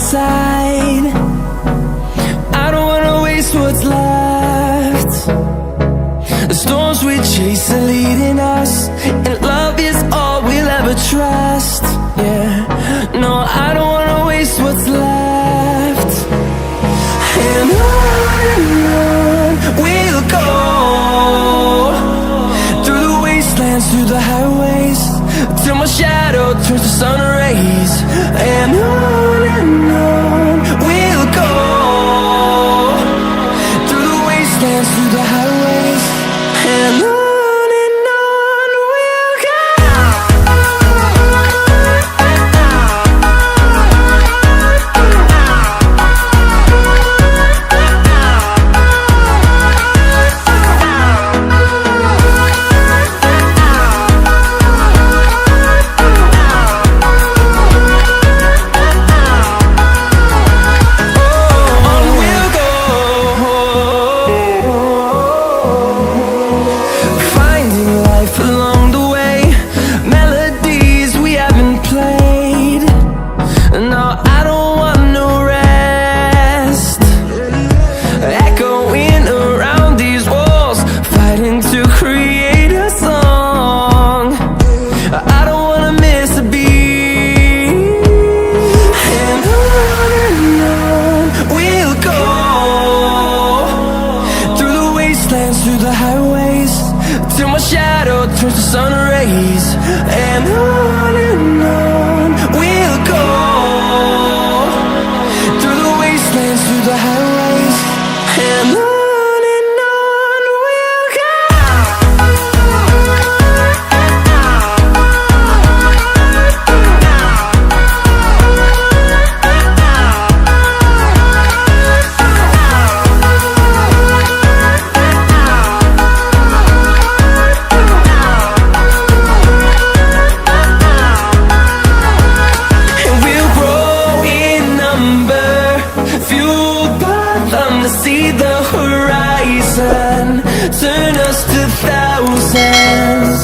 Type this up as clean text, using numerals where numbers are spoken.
inside. I don't wanna waste what's left. The storms we chase are leading us, and love is all we'll ever trust. Yeah, no, I don't wanna waste what's left. And on we'll go, through the wastelands, through the highways, till my shadow turns to sun rays. And on we'll go, through the wastelands, through the highways, and on we'll go. Along the way, melodies we haven't played. No, I don't want no rest. Echoing around these walls, fighting to create a song. I don't wanna miss a beat. And on we'll go, through the wastelands, through the highways, till my shadow turns to sun rays. And on we'll go, through the wastelands, through the highways, and on we'll go. See the horizon, turn us to thousands.